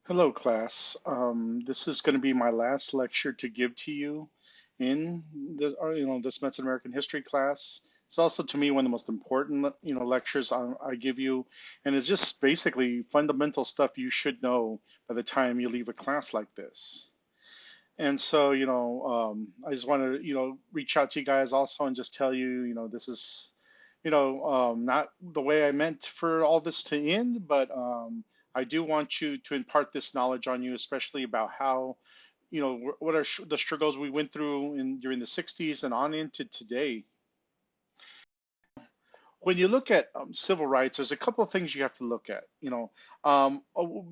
Hello, class. This is going to be my last lecture to give to you in this Mexican American history class. It's also to me one of the most important, lectures I give you, and it's just basically fundamental stuff you should know by the time you leave a class like this. And so, I just want to, reach out to you guys also and just tell you, this is not the way I meant for all this to end, but I do want you to impart this knowledge on you, especially about how, what are the struggles we went through during the 60s and on into today. When you look at civil rights, there's a couple of things you have to look at.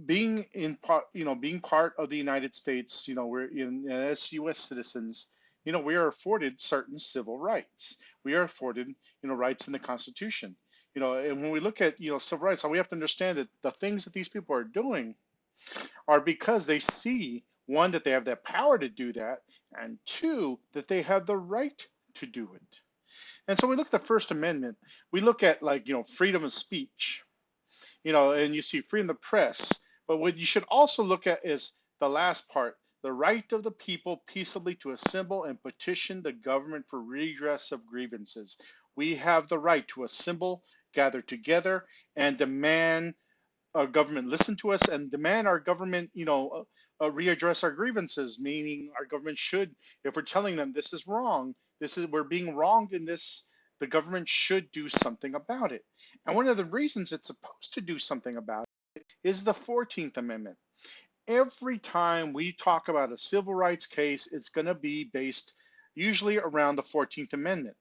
Being in part, being part of the United States, we're in as U.S. citizens. We are afforded certain civil rights. We are afforded, rights in the Constitution. And when we look at, civil rights, we have to understand that the things that these people are doing are because they see, one, that they have the power to do that, and two, that they have the right to do it. And so we look at the First Amendment. We look at, like, freedom of speech, and you see freedom of the press. But what you should also look at is the last part, the right of the people peaceably to assemble and petition the government for redress of grievances. We have the right to assemble, gather together, and demand our government listen to us and demand our government, readdress our grievances, meaning our government should, if we're telling them this is wrong, we're being wronged in this, the government should do something about it. And one of the reasons it's supposed to do something about it is the 14th Amendment. Every time we talk about a civil rights case, it's going to be based usually around the 14th Amendment.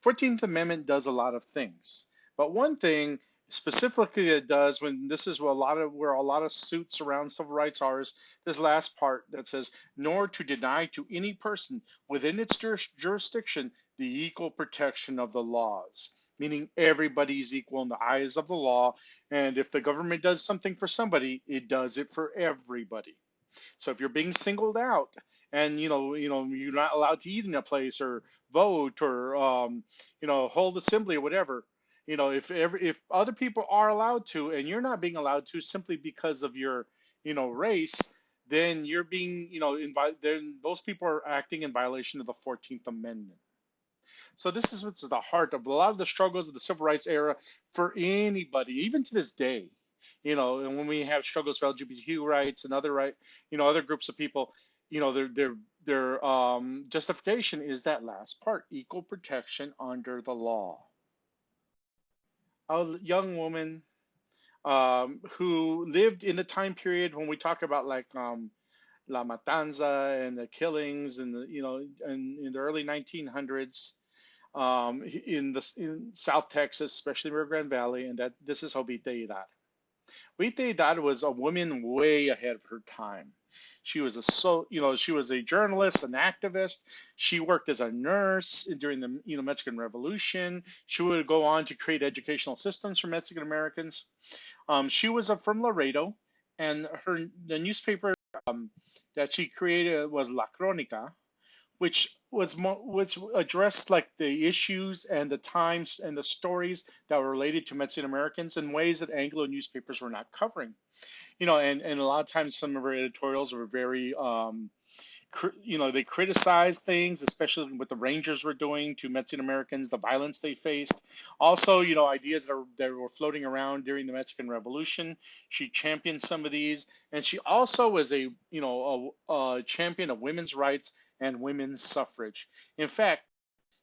14th Amendment does a lot of things, but one thing specifically it does, when this is where a lot of suits around civil rights are, is this last part that says, nor to deny to any person within its jurisdiction the equal protection of the laws, meaning everybody's equal in the eyes of the law. And if the government does something for somebody, it does it for everybody. So if you're being singled out and you're not allowed to eat in a place or vote or hold assembly or whatever, if other people are allowed to and you're not being allowed to simply because of your race, then you're being then those people are acting in violation of the 14th Amendment. So this is what's at the heart of a lot of the struggles of the civil rights era for anybody, even to this day. And when we have struggles for LGBTQ rights and other other groups of people, their justification is that last part: equal protection under the law. A young woman who lived in the time period when we talk about, like, La Matanza and the killings and in the early 1900s, in South Texas, especially Rio Grande Valley, and that this is Jovita Hidar. Jovita Hidar was a woman way ahead of her time. She was she was a journalist, an activist. She worked as a nurse during the Mexican Revolution. She would go on to create educational systems for Mexican Americans. She was from Laredo, and the newspaper that she created was La Crónica, which addressed, like, the issues and the times and the stories that were related to Mexican Americans in ways that Anglo newspapers were not covering. And a lot of times some of her editorials were very they criticized things, especially what the Rangers were doing to Mexican Americans, the violence they faced. Also, ideas that were floating around during the Mexican Revolution. She championed some of these, and she also was a champion of women's rights and women's suffrage. In fact,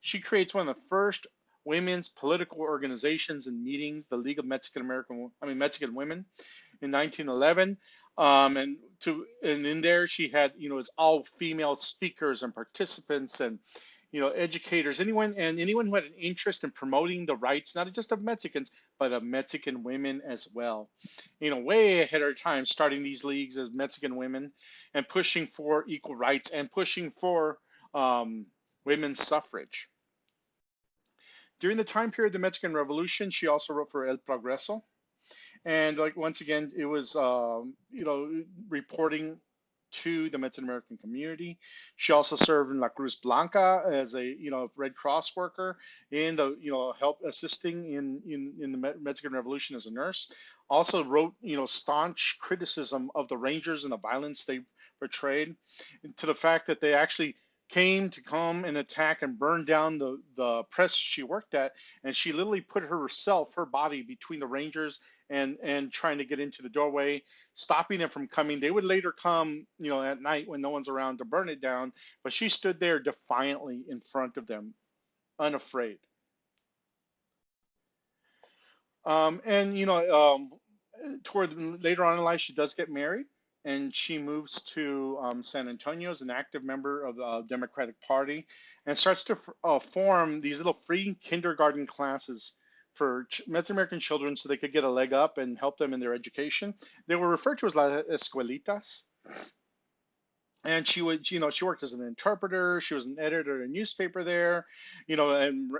she creates one of the first women's political organizations and meetings, the League of Mexican Women, in 1911. And in there she had, it's all female speakers and participants and educators, anyone who had an interest in promoting the rights not just of Mexicans but of Mexican women as well. Way ahead of our time, starting these leagues as Mexican women and pushing for equal rights and pushing for women's suffrage. During the time period of the Mexican Revolution, she also wrote for El Progreso, and, like, once again, it was reporting to the Mexican American community. She also served in La Cruz Blanca as a Red Cross worker in the help assisting in the Mexican Revolution as a nurse. Also wrote staunch criticism of the Rangers and the violence they portrayed, to the fact that they actually came to come and attack and burn down the press she worked at, and she literally put her body between the Rangers and trying to get into the doorway, stopping them from coming. They would later come, at night when no one's around to burn it down, but she stood there defiantly in front of them, unafraid. And toward later on in life, she does get married, and she moves to San Antonio as an active member of the Democratic Party, and starts to form these little free kindergarten classes for Mexican American children so they could get a leg up and help them in their education. They were referred to as las escuelitas. And she worked as an interpreter. She was an editor at a newspaper there, and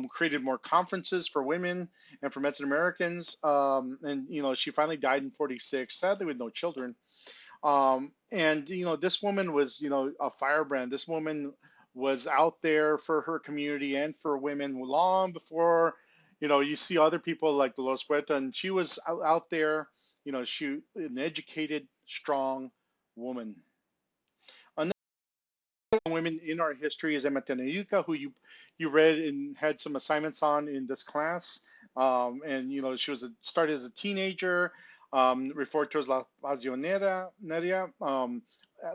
created more conferences for women and for Mexican Americans. And she finally died in '46, sadly with no children. And this woman was a firebrand. This woman was out there for her community and for women long before you see other people like Dolores Huerta. And she was out there. She an educated, strong woman. Women in our history is Emma Tenayuca, who you read and had some assignments on in this class. And she was started as a teenager, referred to as La Pasionaria,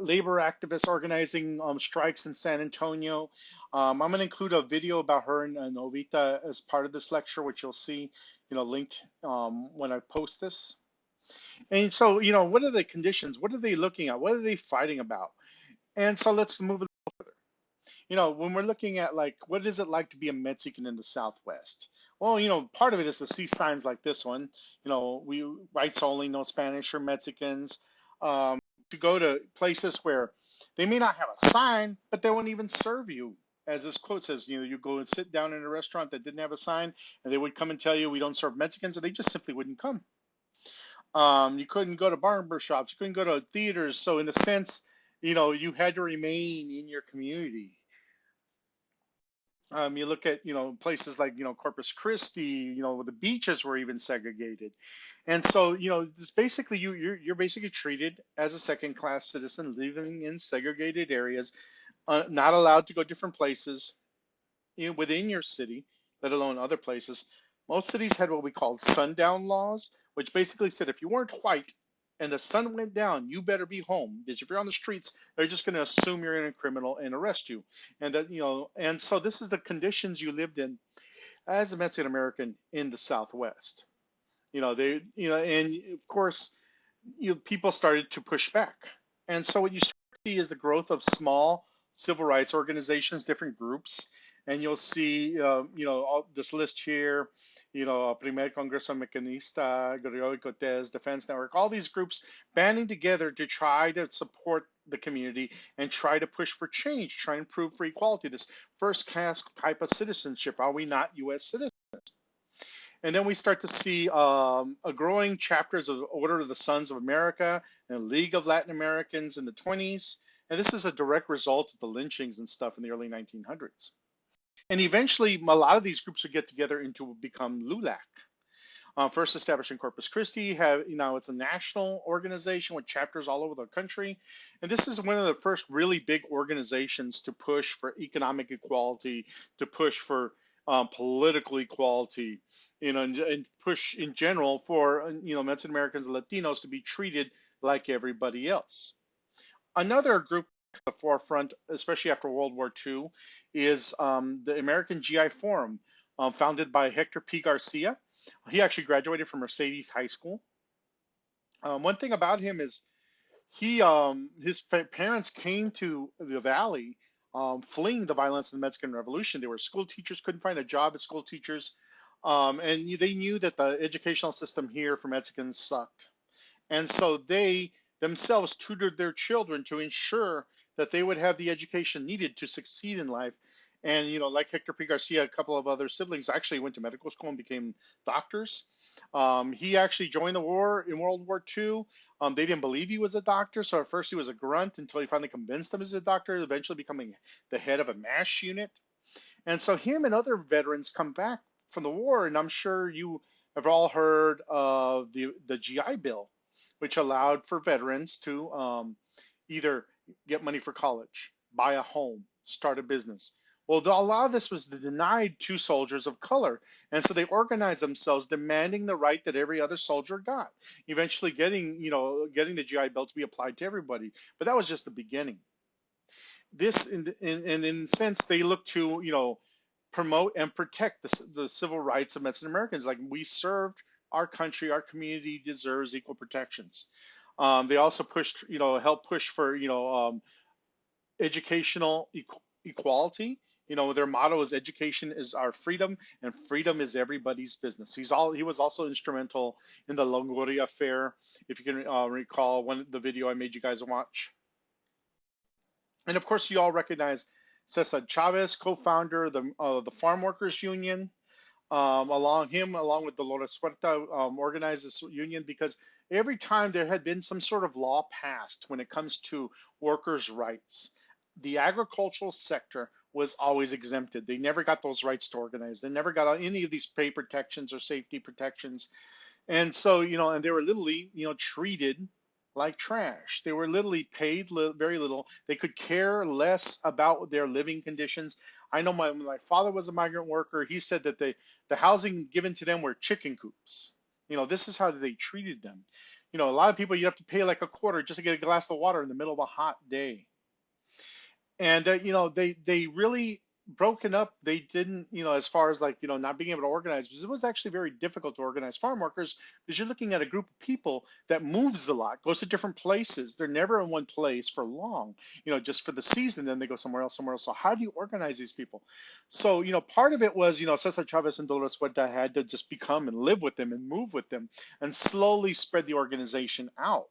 labor activist organizing strikes in San Antonio. I'm going to include a video about her and Ovita as part of this lecture, which you'll see, linked when I post this. And so, what are the conditions? What are they looking at? What are they fighting about? And so let's move. When we're looking at like, what is it like to be a Mexican in the Southwest? Well, part of it is to see signs like this one. We whites only, no Spanish or Mexicans. To go to places where they may not have a sign, but they won't even serve you. As this quote says, you go and sit down in a restaurant that didn't have a sign, and they would come and tell you we don't serve Mexicans, or they just simply wouldn't come. You couldn't go to barber shops, you couldn't go to theaters. So in a sense, you had to remain in your community. You look at places like Corpus Christi, the beaches were even segregated, and so this basically you're basically treated as a second class citizen living in segregated areas, not allowed to go different places within your city, let alone other places. Most cities had what we called sundown laws, which basically said if you weren't white and the sun went down, you better be home, because if you're on the streets, they're just going to assume you're a criminal and arrest you. And that and so this is the conditions you lived in as a Mexican American in the Southwest. They and of course people started to push back, and so what you start to see is the growth of small civil rights organizations, different groups, and you'll see all this list here, Primer Congreso Mecanista, Gregorio Cortes, Defense Network, all these groups banding together to try to support the community and try to push for change, try and improve for equality, this first class type of citizenship. Are we not U.S. citizens? And then we start to see a growing chapters of Order of the Sons of America and League of Latin Americans in the 20s. And this is a direct result of the lynchings and stuff in the early 1900s. And eventually, a lot of these groups would get together into become LULAC. First established in Corpus Christi, now it's a national organization with chapters all over the country. And this is one of the first really big organizations to push for economic equality, to push for political equality, and push in general for Mexican Americans and Latinos to be treated like everybody else. Another group at the forefront, especially after World War II, is the American GI Forum, founded by Hector P. Garcia. He actually graduated from Mercedes High School. One thing about him is his parents came to the Valley, fleeing the violence of the Mexican Revolution. They were school teachers, couldn't find a job as school teachers, and they knew that the educational system here for Mexicans sucked. And so they themselves tutored their children to ensure that they would have the education needed to succeed in life. And like Hector P. Garcia, a couple of other siblings actually went to medical school and became doctors. He actually joined the war in World War II. They didn't believe he was a doctor, so at first he was a grunt until he finally convinced them he's a doctor, eventually becoming the head of a MASH unit. And so him and other veterans come back from the war, and I'm sure you have all heard of the GI Bill, which allowed for veterans to either get money for college, buy a home, start a business. Well, a lot of this was denied to soldiers of color, and so they organized themselves, demanding the right that every other soldier got. Eventually, getting the GI Bill to be applied to everybody. But that was just the beginning. This in a sense they look to promote and protect the civil rights of Mexican Americans. Like, we served our country, our community deserves equal protections. They also pushed, help push for educational equality. Their motto is education is our freedom, and freedom is everybody's business. He was also instrumental in the Longoria affair, if you can recall the video I made you guys watch. And of course, you all recognize Cesar Chavez, co-founder of the Farm Workers Union. Along with Dolores Huerta, organized this union because every time there had been some sort of law passed when it comes to workers' rights, the agricultural sector was always exempted. They never got those rights to organize. They never got any of these pay protections or safety protections. And so, and they were literally, treated like trash. They were literally paid very little. They could care less about their living conditions. I know my father was a migrant worker. He said that the housing given to them were chicken coops. This is how they treated them. A lot of people, you have to pay like a quarter just to get a glass of water in the middle of a hot day. And they really broken up. They didn't, as far as like not being able to organize, because it was actually very difficult to organize farm workers, because you're looking at a group of people that moves a lot, goes to different places. They're never in one place for long, just for the season. Then they go somewhere else, somewhere else. So how do you organize these people? So part of it was, Cesar Chavez and Dolores Huerta had to just become and live with them and move with them and slowly spread the organization out.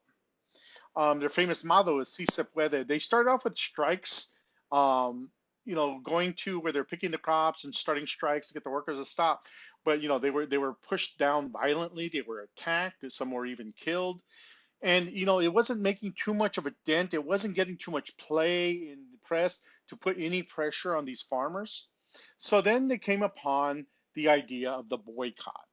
Their famous motto is "Si se puede." They started off with strikes, going to where they're picking the crops and starting strikes to get the workers to stop. But they were pushed down violently. They were attacked. Some were even killed. And it wasn't making too much of a dent. It wasn't getting too much play in the press to put any pressure on these farmers. So then they came upon the idea of the boycott.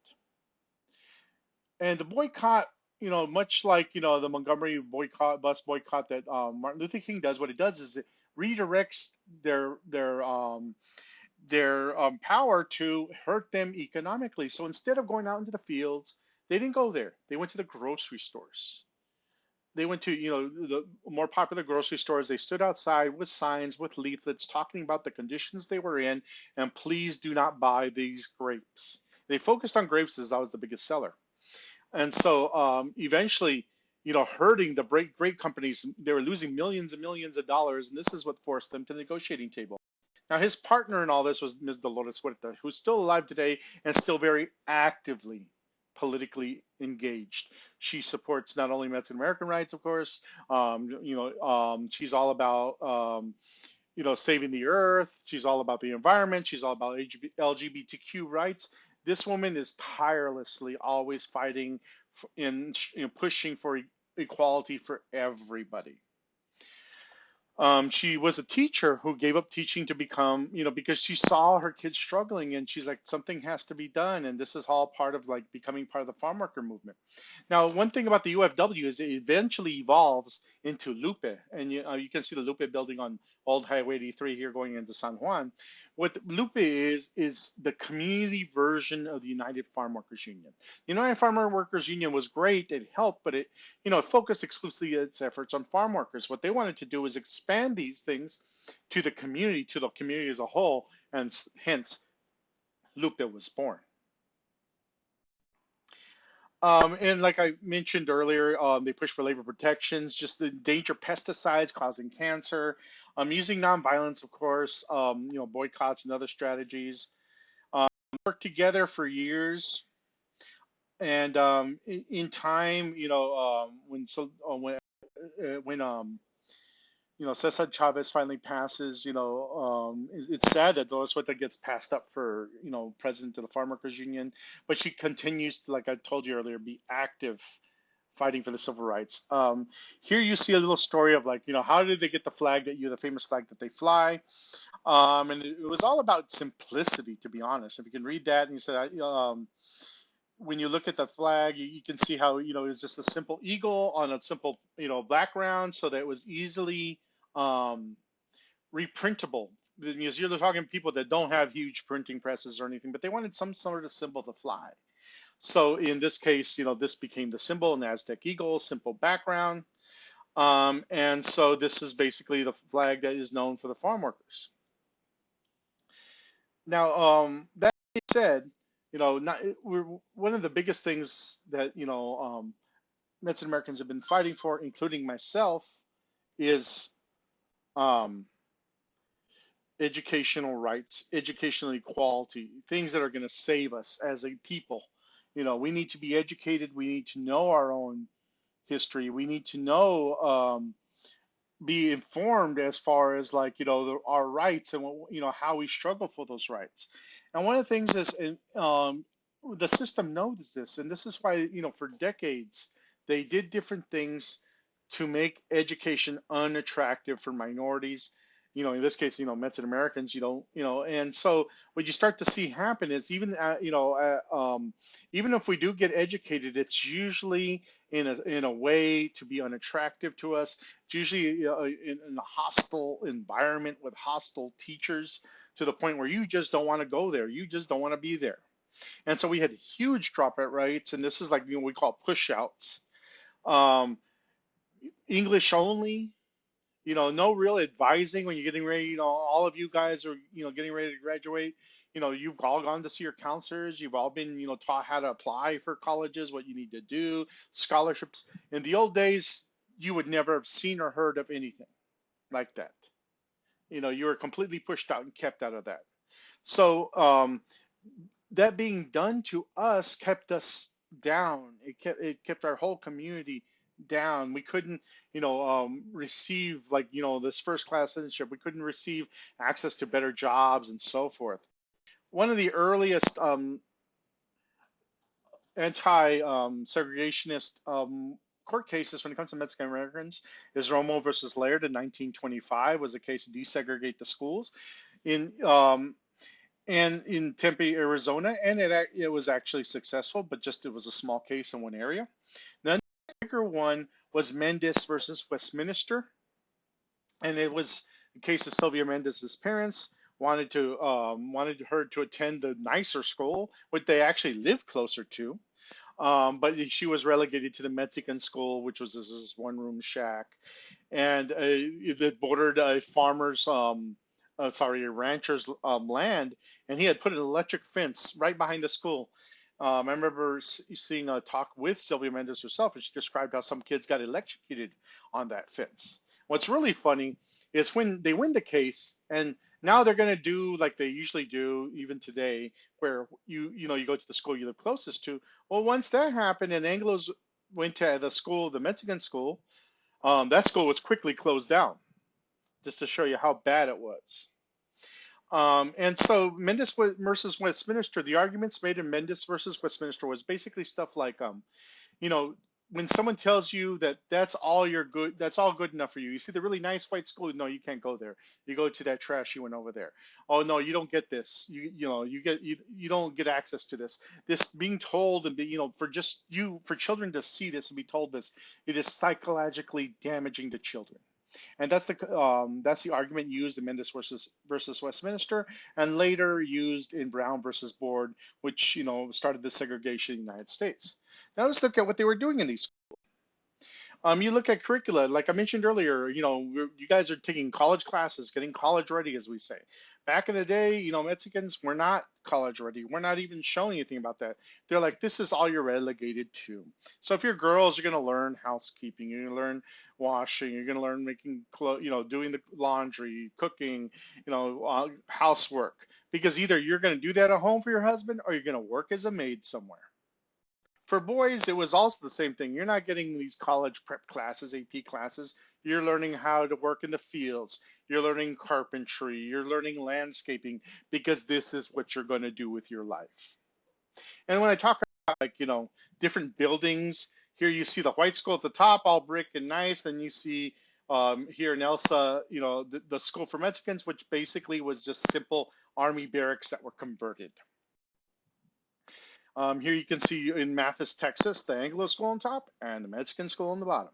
And the boycott, much like the Montgomery boycott, bus boycott that Martin Luther King does, what it does is it redirects their power to hurt them economically. So instead of going out into the fields, they didn't go there. They went to the grocery stores. They went to the more popular grocery stores. They stood outside with signs, with leaflets, talking about the conditions they were in, and please do not buy these grapes. They focused on grapes as that was the biggest seller. And so eventually, hurting the great companies, they were losing millions and millions of dollars, and this is what forced them to the negotiating table. Now, his partner in all this was Ms. Dolores Huerta, who's still alive today and still very actively politically engaged. She supports not only Mexican American rights, of course. She's all about saving the earth. She's all about the environment. She's all about LGBTQ rights. This woman is tirelessly always fighting and pushing for equality for everybody. She was a teacher who gave up teaching to become, because she saw her kids struggling, and she's like, something has to be done. And this is all part of like becoming part of the farm worker movement. Now, one thing about the UFW is it eventually evolves into Lupe, and you can see the Lupe building on Old Highway 83 here going into San Juan. What Lupe is the community version of the United Farm Workers Union. The United Farm Workers Union was great; it helped, but it focused exclusively its efforts on farm workers. What they wanted to do was expand these things to the community as a whole, and hence Lupe was born. And like I mentioned earlier, they push for labor protections, just the danger pesticides causing cancer, using nonviolence, of course, boycotts and other strategies. Worked together for years, and in time, when Cesar Chavez finally passes. It's sad that Lois Huerta gets passed up for, president of the Farm Workers Union, but she continues to, like I told you earlier, be active fighting for the civil rights. Here you see a little story of, like, how did they get the flag the famous flag that they fly? And it was all about simplicity, to be honest. If you can read that, and you said, when you look at the flag, you can see how, it's just a simple eagle on a simple, background, so that it was easily um, reprintable. Because you're talking people that don't have huge printing presses or anything, but they wanted some sort of symbol to fly. So in this case, this became the symbol, Nasdaq Eagle, simple background. And so this is basically the flag that is known for the farm workers. Now, that being said, not, we're one of the biggest things that Mexican Americans have been fighting for, including myself, is um, educational rights, educational equality, things that are going to save us as a people. We need to be educated. We need to know our own history. We need to know, be informed as far as, like, our rights, and how we struggle for those rights. And one of the things is, the system knows this, and this is why, for decades they did different things to make education unattractive for minorities. In this case, Mexican Americans. And so what you start to see happen is, even if we do get educated, it's usually in a way to be unattractive to us. It's usually in a hostile environment with hostile teachers, to the point where you just don't want to go there. You just don't want to be there. And so we had huge dropout rates, and this is like, we call push outs. Um, English only, no real advising when you're getting ready. All of you guys are, getting ready to graduate. You've all gone to see your counselors. You've all been, taught how to apply for colleges, what you need to do, scholarships. In the old days, you would never have seen or heard of anything like that. You were completely pushed out and kept out of that. So, that being done to us kept us down. It kept our whole community down. We couldn't, receive, like, this first class citizenship. We couldn't receive access to better jobs and so forth. One of the earliest anti-segregationist court cases when it comes to Mexican Americans is Romo versus Laird in 1925. Was a case to desegregate the schools in and in Tempe, Arizona, and it was actually successful, but just it was a small case in one area. Then the bigger one was Mendez versus Westminster, and it was a case of Sylvia Mendez's parents wanted her to attend the nicer school, which they actually lived closer to. But she was relegated to the Mexican school, which was this one-room shack, and it bordered a farmer's, a rancher's land, and he had put an electric fence right behind the school. I remember seeing a talk with Sylvia Mendez herself, and she described how some kids got electrocuted on that fence. What's really funny is when they win the case, and now they're going to do like they usually do, even today, where you go to the school you live closest to. Well, once that happened and Anglos went to the school, the Mexican school, that school was quickly closed down, just to show you how bad it was. And so Mendes versus Westminster, the arguments made in Mendes versus Westminster was basically stuff like, you know, when someone tells you that that's all good enough for you. You see the really nice white school, no, you can't go there. You go to that trashy one over there. Oh no, you don't get this. You don't get access to this. This being told and for children to see this and be told this, it is psychologically damaging to children. And that's the argument used in Mendes versus Westminster, and later used in Brown versus Board, which started the segregation in the United States. Now let's look at what they were doing in these. You look at curricula, like I mentioned earlier. You guys are taking college classes, getting college ready, as we say. Back in the day, Mexicans were not college ready. We're not even showing anything about that. They're like, this is all you're relegated to. So if you're girls, you're going to learn housekeeping. You're going to learn washing. You're going to learn making clothes, doing the laundry, cooking, housework. Because either you're going to do that at home for your husband, or you're going to work as a maid somewhere. For boys, it was also the same thing. You're not getting these college prep classes, AP classes. You're learning how to work in the fields. You're learning carpentry. You're learning landscaping because this is what you're going to do with your life. And when I talk about like, different buildings, here you see the white school at the top, all brick and nice. Then you see here in Elsa, the school for Mexicans, which basically was just simple army barracks that were converted. Here you can see in Mathis, Texas, the Anglo school on top and the Mexican school on the bottom.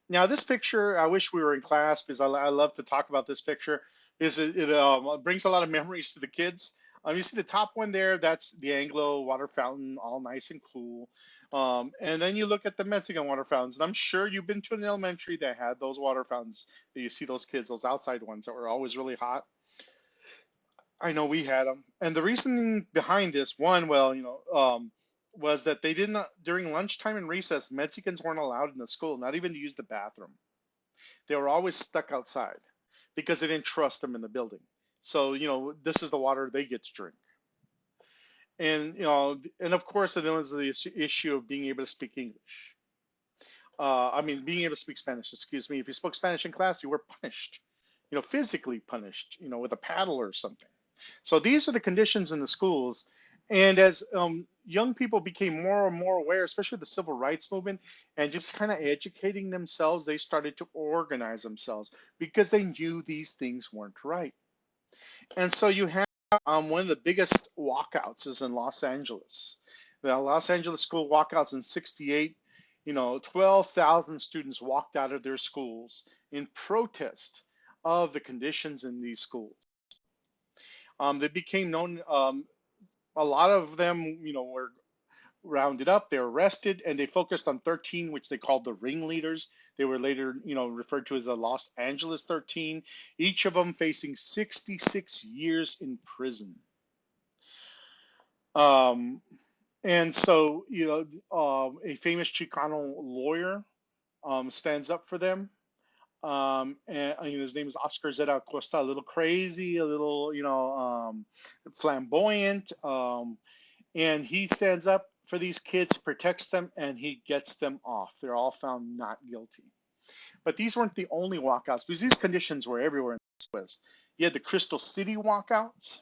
Now, this picture, I wish we were in class because I love to talk about this picture. Is it brings a lot of memories to the kids. You see the top one there, that's the Anglo water fountain, all nice and cool. And then you look at the Mexican water fountains, and I'm sure you've been to an elementary that had those water fountains that you see those kids, those outside ones that were always really hot. I know we had them. And the reasoning behind this, one, well, was that they didn't, during lunchtime and recess, Mexicans weren't allowed in the school, not even to use the bathroom. They were always stuck outside because they didn't trust them in the building. So, this is the water they get to drink. And, and of course, there was the issue of being able to speak English. Being able to speak Spanish, excuse me. If you spoke Spanish in class, you were punished, physically punished, with a paddle or something. So these are the conditions in the schools. And as young people became more and more aware, especially the civil rights movement, and just kind of educating themselves, they started to organize themselves because they knew these things weren't right. And so you have one of the biggest walkouts is in Los Angeles. The Los Angeles school walkouts in 68, 12,000 students walked out of their schools in protest of the conditions in these schools. They became known, a lot of them, were rounded up, they were arrested, and they focused on 13, which they called the ringleaders. They were later, referred to as the Los Angeles 13, each of them facing 66 years in prison. And so, a famous Chicano lawyer stands up for them. And his name is Oscar Zeta Acosta, a little crazy, a little, flamboyant. And he stands up for these kids, protects them, and he gets them off. They're all found not guilty. But these weren't the only walkouts because these conditions were everywhere in the West. You had the Crystal City walkouts,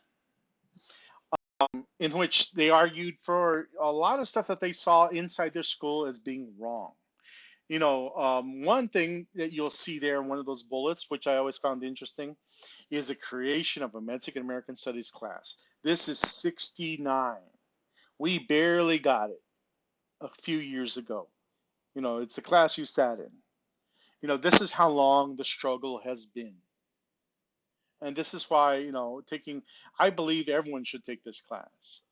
in which they argued for a lot of stuff that they saw inside their school as being wrong. One thing that you'll see there in one of those bullets, which I always found interesting, is the creation of a Mexican American Studies class. This is 69. We barely got it a few years ago. It's the class you sat in. This is how long the struggle has been. And this is why, I believe everyone should take this class.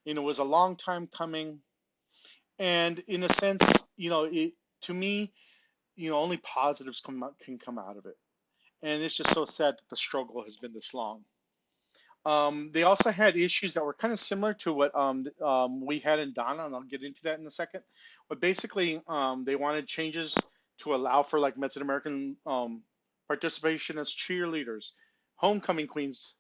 It was a long time coming. And in a sense, to me, only positives can come out of it. And it's just so sad that the struggle has been this long. They also had issues that were kind of similar to what we had in Donna, and I'll get into that in a second. But basically, they wanted changes to allow for like Mexican American participation as cheerleaders, homecoming queens.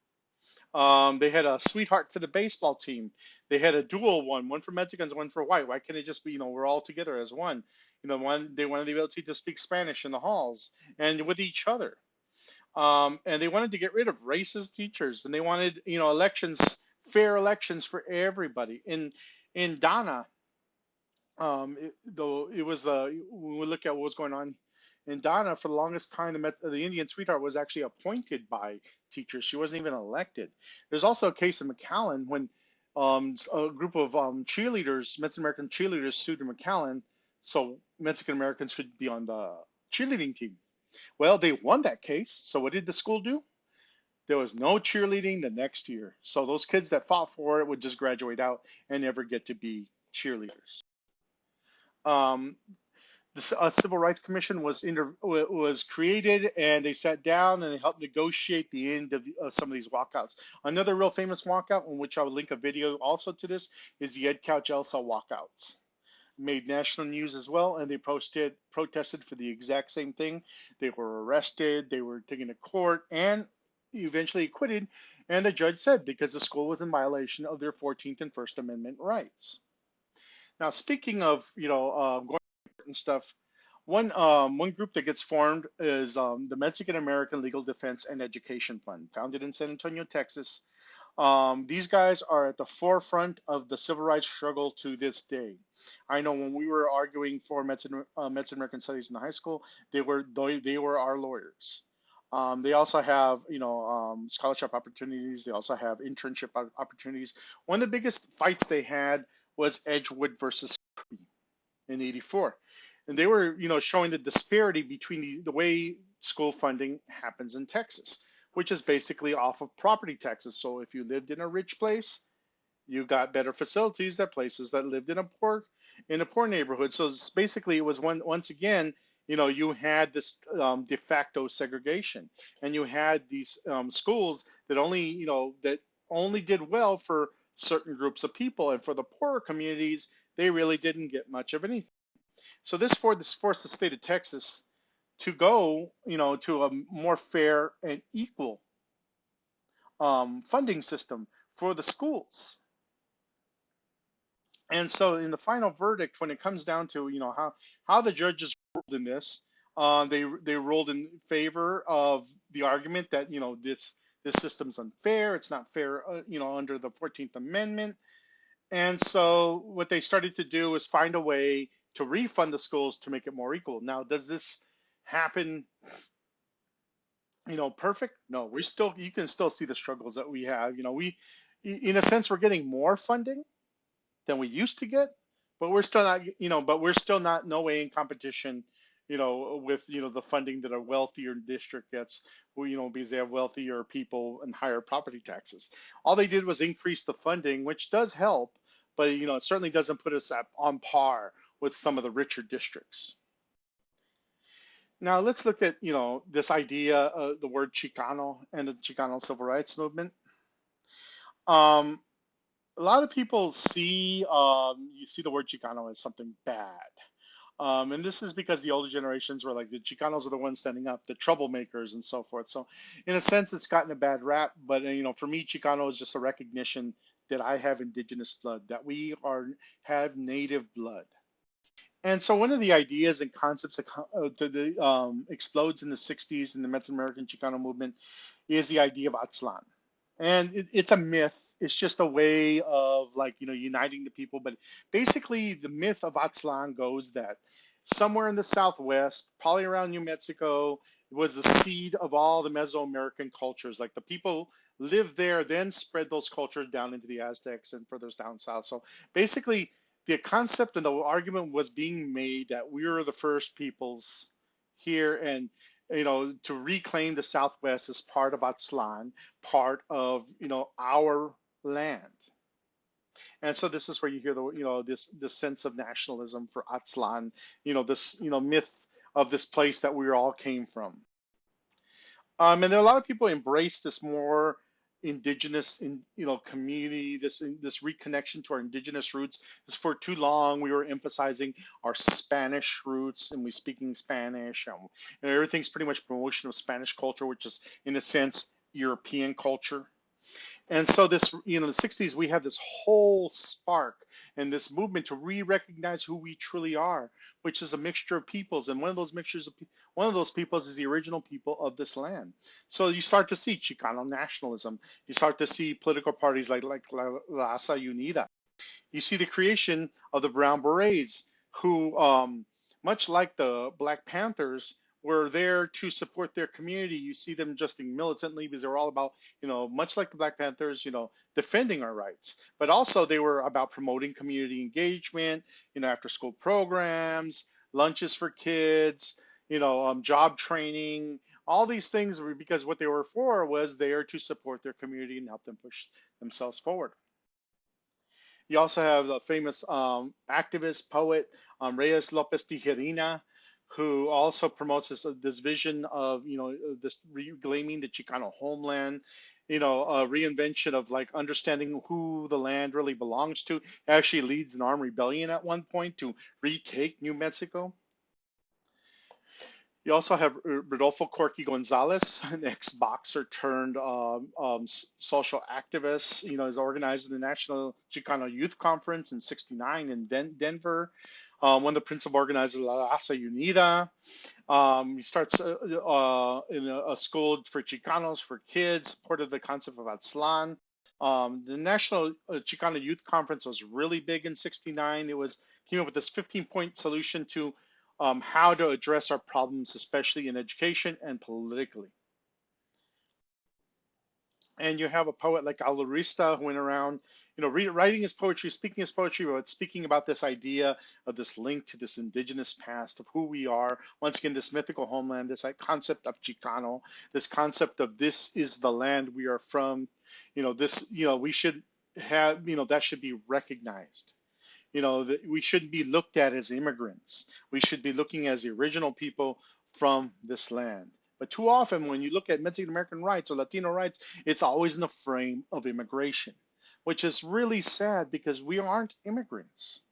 They had a sweetheart for the baseball team. They had a dual one for Mexicans, one for white. Why can't it just be, we're all together as one? They wanted the ability to speak Spanish in the halls and with each other. And they wanted to get rid of racist teachers, and they wanted, elections, fair elections for everybody. In Donna, though it was when we look at what was going on in Donna, for the longest time, the Indian sweetheart was actually appointed by teachers. She wasn't even elected. There's also a case in McAllen when a group of cheerleaders, Mexican American cheerleaders, sued in McAllen, so Mexican Americans could be on the cheerleading team. Well, they won that case. So what did the school do? There was no cheerleading the next year. So those kids that fought for it would just graduate out and never get to be cheerleaders. The Civil Rights Commission was created, and they sat down and they helped negotiate the end of some of these walkouts. Another real famous walkout, in which I will link a video also to this, is the Ed Couch Elsa walkouts. Made national news as well, and they protested for the exact same thing. They were arrested, they were taken to court, and eventually acquitted. And the judge said because the school was in violation of their 14th and First Amendment rights. Now, speaking of going and stuff, One group that gets formed is the Mexican American Legal Defense and Education Fund, founded in San Antonio, Texas. These guys are at the forefront of the civil rights struggle to this day. I know when we were arguing for Mexican American Studies in the high school, they were our lawyers. They also have, scholarship opportunities. They also have internship opportunities. One of the biggest fights they had was Edgewood versus in '84, and they were, showing the disparity between the way school funding happens in Texas, which is basically off of property taxes. So if you lived in a rich place, you got better facilities than places that lived in a poor neighborhood. So basically, it was once again, you had this de facto segregation, and you had these schools that only did well for certain groups of people, and for the poorer communities, they really didn't get much of anything. So this forced the state of Texas to go, to a more fair and equal funding system for the schools. And so in the final verdict, when it comes down to, how the judges ruled in this, they ruled in favor of the argument that, this system's unfair. It's not fair, under the 14th Amendment. And so what they started to do is find a way to refund the schools to make it more equal. Now, does this happen, perfect? No, you can still see the struggles that we have. In a sense, we're getting more funding than we used to get, but we're still not no way in competition, with, the funding that a wealthier district gets, because they have wealthier people and higher property taxes. All they did was increase the funding, which does help, but, it certainly doesn't put us on par with some of the richer districts. Now let's look at, this idea, the word Chicano and the Chicano civil rights movement. Um, a lot of people you see the word Chicano as something bad. And this is because the older generations were like, the Chicanos are the ones standing up, the troublemakers and so forth. So in a sense, it's gotten a bad rap, but for me, Chicano is just a recognition that I have indigenous blood, that have native blood. And so one of the ideas and concepts that explodes in the 60s in the Mexican American Chicano movement is the idea of Atzlan. And it's a myth. It's just a way of, like, uniting the people. But basically, the myth of Atzlan goes that somewhere in the Southwest, probably around New Mexico, was the seed of all the Mesoamerican cultures. Like, the people lived there, then spread those cultures down into the Aztecs and further down south. So basically, the concept and the argument was being made that we were the first peoples here, and to reclaim the Southwest as part of Aztlan, part of, our land. And so this is where you hear this sense of nationalism for Aztlan, this, myth of this place that we all came from. And there are a lot of people embrace this more indigenous community, this reconnection to our indigenous roots. Because for too long we were emphasizing our Spanish roots, and we speaking Spanish, and everything's pretty much promotion of Spanish culture, which is in a sense European culture. And so this, the 60s, we have this whole spark and this movement to re-recognize who we truly are, which is a mixture of peoples. And one of those peoples is the original people of this land. So you start to see Chicano nationalism. You start to see political parties like La Raza Unida. You see the creation of the Brown Berets, who, much like the Black Panthers, were there to support their community. You see them just militantly, because they were all about, much like the Black Panthers, defending our rights. But also they were about promoting community engagement, after school programs, lunches for kids, job training, all these things were because what they were for was there to support their community and help them push themselves forward. You also have the famous activist, poet, Reyes Lopez Tijerina, who also promotes this vision of, this reclaiming the Chicano homeland, a reinvention of, like, understanding who the land really belongs to. Actually leads an armed rebellion at one point to retake New Mexico. You also have Rodolfo Corky Gonzalez, an ex-boxer turned social activist. He's organized the National Chicano Youth Conference in '69 in Denver. one of the principal organizers of La Raza Unida. He starts in a school for Chicanos, for kids, part of the concept of Aztlan. The National Chicano Youth Conference was really big in '69. It was came up with this 15-point solution to how to address our problems, especially in education and politically. And you have a poet like Alurista who went around, writing his poetry, speaking his poetry, but speaking about this idea of this link to this indigenous past of who we are. Once again, this mythical homeland, this like, concept of Chicano, this concept of this is the land we are from. This, we should have, that should be recognized. That we shouldn't be looked at as immigrants. We should be looking as the original people from this land. But too often, when you look at Mexican American rights or Latino rights, it's always in the frame of immigration, which is really sad because we aren't immigrants.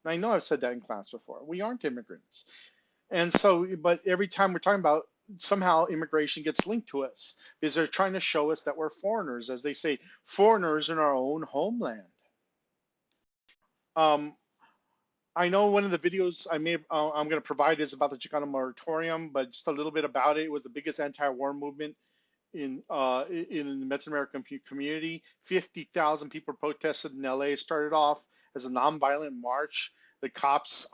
And I know I've said that in class before. We aren't immigrants. And so, but every time we're talking about somehow immigration gets linked to us because they're trying to show us that we're foreigners, as they say, foreigners in our own homeland. Um, I know one of the videos I'm going to provide is about the Chicano moratorium, but just a little bit about it. It was the biggest anti-war movement in the Mexican American community. 50,000 people protested in LA. It started off as a nonviolent march. The cops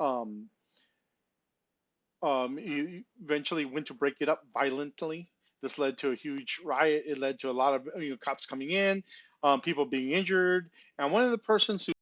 eventually went to break it up violently. This led to a huge riot. It led to a lot of cops coming in, people being injured, and one of the persons who